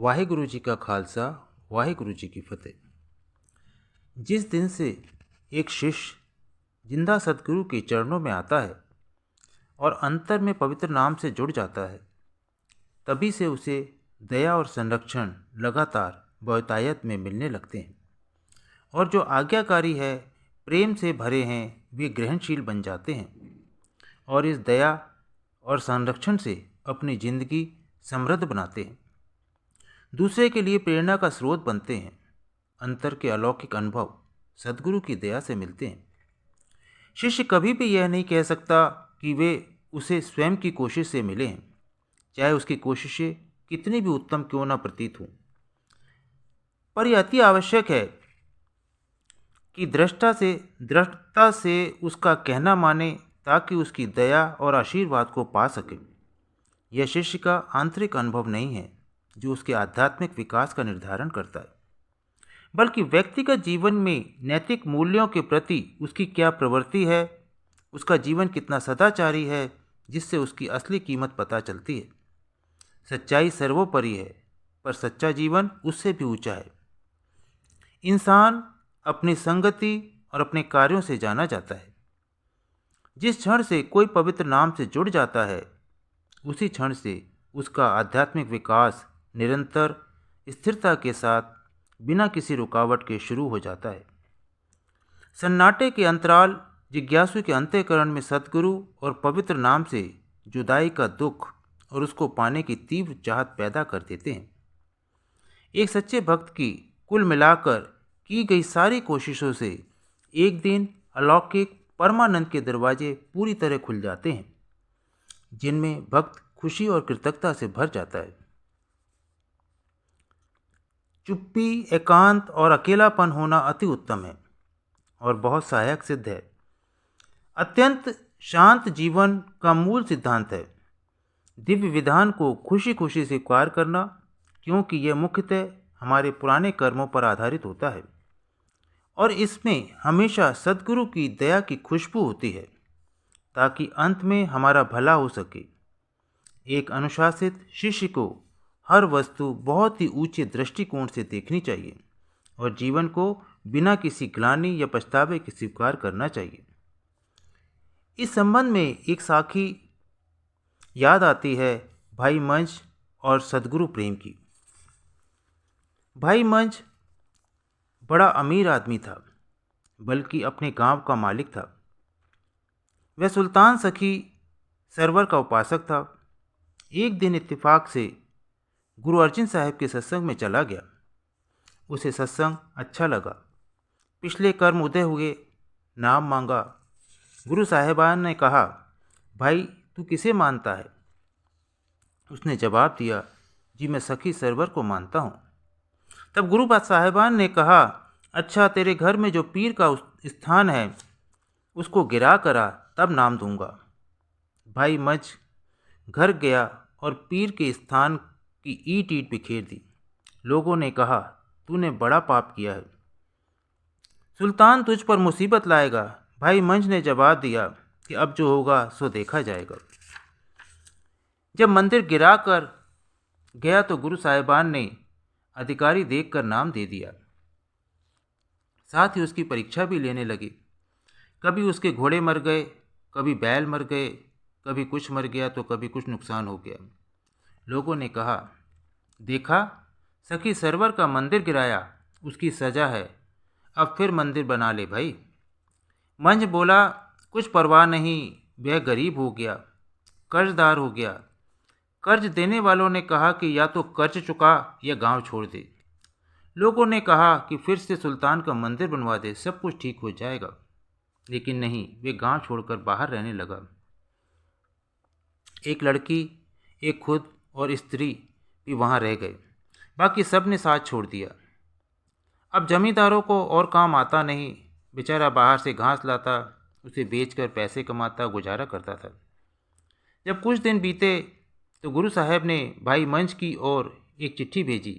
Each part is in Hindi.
वाहिगुरु जी का खालसा, वाहिगुरु जी की फतेह। जिस दिन से एक शिष्य जिंदा सतगुरु के चरणों में आता है और अंतर में पवित्र नाम से जुड़ जाता है, तभी से उसे दया और संरक्षण लगातार बहुतायत में मिलने लगते हैं। और जो आज्ञाकारी है, प्रेम से भरे हैं, वे ग्रहणशील बन जाते हैं और इस दया और संरक्षण से अपनी जिंदगी समृद्ध बनाते हैं, दूसरे के लिए प्रेरणा का स्रोत बनते हैं। अंतर के अलौकिक अनुभव सद्गुरु की दया से मिलते हैं। शिष्य कभी भी यह नहीं कह सकता कि वे उसे स्वयं की कोशिश से मिले हैं, चाहे उसकी कोशिशें कितनी भी उत्तम क्यों न प्रतीत हों। पर यह अति आवश्यक है कि दृढ़ता से उसका कहना माने, ताकि उसकी दया और आशीर्वाद को पा सके। यह शिष्य का आंतरिक अनुभव नहीं है जो उसके आध्यात्मिक विकास का निर्धारण करता है, बल्कि व्यक्तिगत जीवन में नैतिक मूल्यों के प्रति उसकी क्या प्रवृत्ति है, उसका जीवन कितना सदाचारी है, जिससे उसकी असली कीमत पता चलती है। सच्चाई सर्वोपरि है, पर सच्चा जीवन उससे भी ऊंचा है। इंसान अपनी संगति और अपने कार्यों से जाना जाता है। जिस क्षण से कोई पवित्र नाम से जुड़ जाता है, उसी क्षण से उसका आध्यात्मिक विकास निरंतर स्थिरता के साथ बिना किसी रुकावट के शुरू हो जाता है। सन्नाटे के अंतराल जिज्ञासु के अंतःकरण में सद्गुरु और पवित्र नाम से जुदाई का दुख और उसको पाने की तीव्र चाहत पैदा कर देते हैं। एक सच्चे भक्त की कुल मिलाकर की गई सारी कोशिशों से एक दिन अलौकिक परमानंद के दरवाजे पूरी तरह खुल जाते हैं, जिनमें भक्त खुशी और कृतज्ञता से भर जाता है। चुप्पी, एकांत और अकेलापन होना अति उत्तम है और बहुत सहायक सिद्ध है। अत्यंत शांत जीवन का मूल सिद्धांत है दिव्य विधान को खुशी खुशी स्वीकार करना, क्योंकि यह मुख्यतः हमारे पुराने कर्मों पर आधारित होता है और इसमें हमेशा सद्गुरु की दया की खुशबू होती है, ताकि अंत में हमारा भला हो सके। एक अनुशासित शिष्य को हर वस्तु बहुत ही ऊंचे दृष्टिकोण से देखनी चाहिए और जीवन को बिना किसी ग्लानि या पछतावे के स्वीकार करना चाहिए। इस संबंध में एक साखी याद आती है भाई मंझ और सद्गुरु प्रेम की। भाई मंझ बड़ा अमीर आदमी था, बल्कि अपने गांव का मालिक था। वह सुल्तान सखी सरवर का उपासक था। एक दिन इत्तेफाक से गुरु अर्जन साहब के सत्संग में चला गया। उसे सत्संग अच्छा लगा। पिछले कर्म उदय हुए, नाम मांगा। गुरु साहिबान ने कहा, भाई तू किसे मानता है? उसने जवाब दिया, जी मैं सखी सरवर को मानता हूँ। तब गुरु साहिबान ने कहा, अच्छा तेरे घर में जो पीर का स्थान है उसको गिरा करा, तब नाम दूंगा। भाई मंझ घर गया और पीर के स्थान की ईंट ईंट बिखेर दी। लोगों ने कहा, तूने बड़ा पाप किया है, सुल्तान तुझ पर मुसीबत लाएगा। भाई मंझ ने जवाब दिया कि अब जो होगा सो देखा जाएगा। जब मंदिर गिरा कर गया तो गुरु साहिबान ने अधिकारी देखकर नाम दे दिया। साथ ही उसकी परीक्षा भी लेने लगे। कभी उसके घोड़े मर गए, कभी बैल मर गए, कभी कुछ मर गया तो कभी कुछ नुकसान हो गया। लोगों ने कहा, देखा सखी सरवर का मंदिर गिराया, उसकी सजा है, अब फिर मंदिर बना ले भाई। मंझ बोला, कुछ परवाह नहीं, वह गरीब हो गया, कर्जदार हो गया। कर्ज देने वालों ने कहा कि या तो कर्ज चुका या गांव छोड़ दे। लोगों ने कहा कि फिर से सुल्तान का मंदिर बनवा दे, सब कुछ ठीक हो जाएगा। लेकिन नहीं, वे गांव छोड़कर बाहर रहने लगा। एक लड़की, एक खुद और स्त्री भी वहां रह गए, बाकी सब ने साथ छोड़ दिया। अब जमींदारों को और काम आता नहीं, बेचारा बाहर से घास लाता, उसे बेचकर पैसे कमाता, गुजारा करता था। जब कुछ दिन बीते तो गुरु साहब ने भाई मंझ की ओर एक चिट्ठी भेजी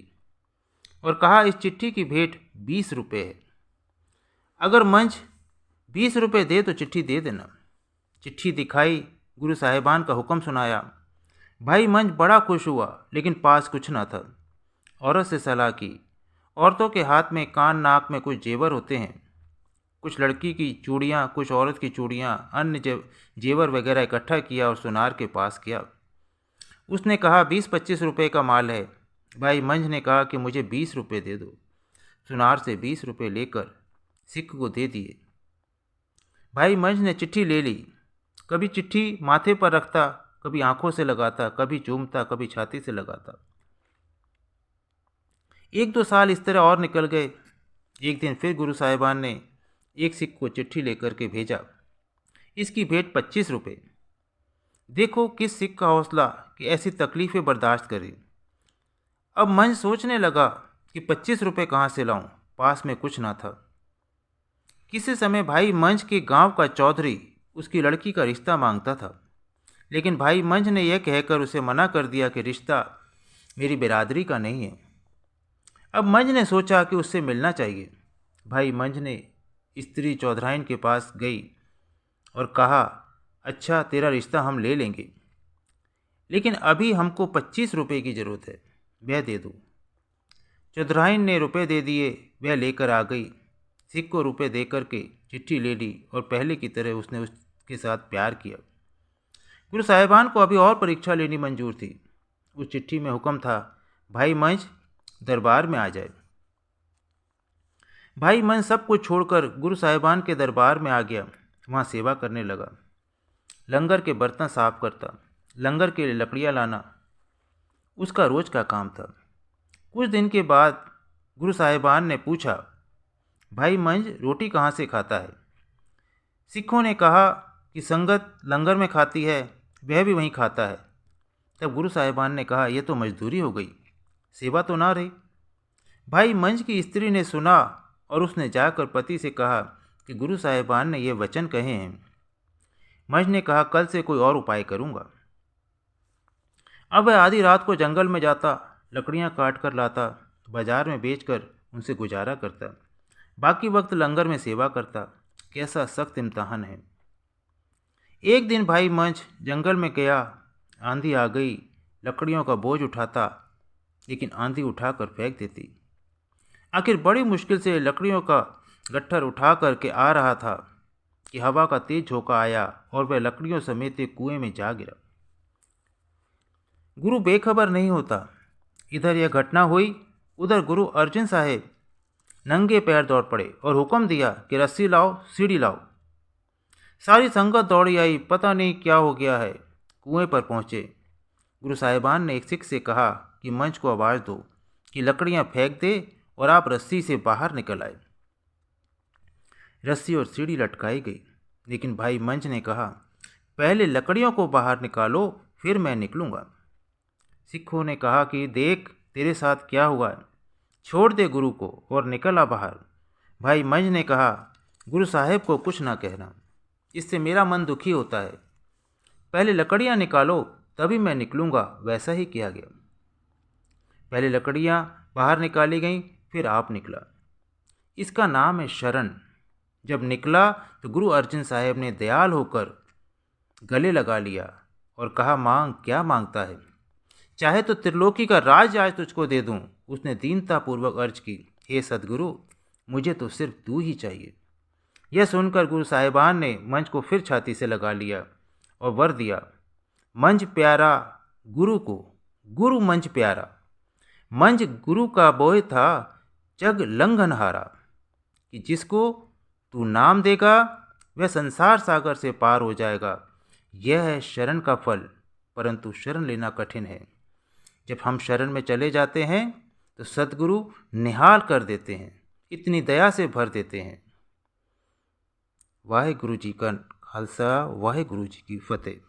और कहा, इस चिट्ठी की भेंट 20 रुपये है। अगर मंझ 20 रुपये दे तो चिट्ठी दे देना। चिट्ठी दिखाई, गुरु साहिबान का हुक्म सुनाया। भाई मंझ बड़ा खुश हुआ, लेकिन पास कुछ ना था औरत से सलाह की। औरतों के हाथ में कान नाक में कुछ जेवर होते हैं, कुछ लड़की की चूड़ियाँ, कुछ औरत की चूड़ियाँ, अन्य जेवर वगैरह इकट्ठा किया और सुनार के पास किया। उसने कहा 20-25 रुपये का माल है। भाई मंझ ने कहा कि मुझे 20 रुपये दे दो। सुनार से 20 रुपये लेकर सिख को दे दिए। भाई मंझ ने चिट्ठी ले ली। कभी चिट्ठी माथे पर रखता, कभी आंखों से लगाता, कभी चूमता, कभी छाती से लगाता। 1-2 साल इस तरह और निकल गए। एक दिन फिर गुरु साहिबान ने एक सिख को चिट्ठी लेकर के भेजा। इसकी भेंट 25 रुपये। देखो किस सिख का हौसला कि ऐसी तकलीफ़ें बर्दाश्त करे। अब मंझ सोचने लगा कि 25 रुपये कहाँ से लाऊं, पास में कुछ ना था। किसी समय भाई मंझ के गांव का चौधरी उसकी लड़की का रिश्ता मांगता था, लेकिन भाई मंझ ने यह कहकर उसे मना कर दिया कि रिश्ता मेरी बिरादरी का नहीं है। अब मंझ ने सोचा कि उससे मिलना चाहिए। भाई मंझ ने स्त्री चौधराइन के पास गई और कहा, अच्छा तेरा रिश्ता हम ले लेंगे, लेकिन अभी हमको 25 रुपये की ज़रूरत है, वह दे दो। चौधराइन ने रुपए दे दिए। वह लेकर आ गई। सिख को रुपए दे कर के चिट्ठी ले ली और पहले की तरह उसने उसके साथ प्यार किया। गुरु साहिबान को अभी और परीक्षा लेनी मंजूर थी। उस चिट्ठी में हुक्म था, भाई मंझ दरबार में आ जाए। भाई मंझ सब कुछ छोड़कर गुरु साहिबान के दरबार में आ गया। वहाँ सेवा करने लगा। लंगर के बर्तन साफ करता, लंगर के लिए लकड़ियाँ लाना उसका रोज का काम था। कुछ दिन के बाद गुरु साहिबान ने पूछा, भाई मंझ रोटी कहाँ से खाता है? सिखों ने कहा कि संगत लंगर में खाती है, वह भी वहीं खाता है। तब गुरु साहिबान ने कहा, यह तो मजदूरी हो गई, सेवा तो ना रही। भाई मंझ की स्त्री ने सुना और उसने जाकर पति से कहा कि गुरु साहिबान ने यह वचन कहे हैं। मंझ ने कहा, कल से कोई और उपाय करूँगा। अब वह आधी रात को जंगल में जाता, लकड़ियाँ काट कर लाता, बाजार में बेचकर उनसे गुजारा करता, बाकी वक्त लंगर में सेवा करता। कैसा सख्त इम्तहान है। एक दिन भाई मंझ जंगल में गया। आंधी आ गई। लकड़ियों का बोझ उठाता, लेकिन आंधी उठाकर फेंक देती। आखिर बड़ी मुश्किल से लकड़ियों का गट्ठर उठा करके आ रहा था कि हवा का तेज झोंका आया और वह लकड़ियों समेत एक कुएं में जा गिरा। गुरु बेखबर नहीं होता। इधर यह घटना हुई, उधर गुरु अर्जुन साहेब नंगे पैर दौड़ पड़े और हुक्म दिया कि रस्सी लाओ, सीढ़ी लाओ। सारी संगत दौड़ी आई। पता नहीं क्या हो गया है। कुएं पर पहुँचे। गुरु साहिबान ने एक सिख से कहा कि मंझ को आवाज़ दो कि लकड़ियाँ फेंक दे और आप रस्सी से बाहर निकल आए। रस्सी और सीढ़ी लटकाई गई, लेकिन भाई मंझ ने कहा, पहले लकड़ियों को बाहर निकालो, फिर मैं निकलूँगा। सिखों ने कहा कि देख तेरे साथ क्या हुआ है, छोड़ दे गुरु को और निकल आ बाहर। भाई मंझ ने कहा, गुरु साहेब को कुछ ना कहना, इससे मेरा मन दुखी होता है। पहले लकड़ियाँ निकालो, तभी मैं निकलूँगा। वैसा ही किया गया। पहले लकड़ियाँ बाहर निकाली गईं, फिर आप निकला। इसका नाम है शरण। जब निकला तो गुरु अर्जुन साहेब ने दयाल होकर गले लगा लिया और कहा, मांग, क्या मांगता है? चाहे तो त्रिलोकी का राज आज तुझको दे दूं। उसने दीनतापूर्वक अर्ज की, हे सदगुरु, मुझे तो सिर्फ तू ही चाहिए। यह सुनकर गुरु साहिबान ने मंझ को फिर छाती से लगा लिया और वर दिया, मंझ प्यारा गुरु को, गुरु मंझ प्यारा। मंझ गुरु का बोए था जग लंघनहारा, कि जिसको तू नाम देगा वह संसार सागर से पार हो जाएगा। यह है शरण का फल, परंतु शरण लेना कठिन है। जब हम शरण में चले जाते हैं तो सद्गुरु निहाल कर देते हैं, इतनी दया से भर देते हैं। वाहे गुरु जी का खालसा, वाहे गुरु जी की फतेह।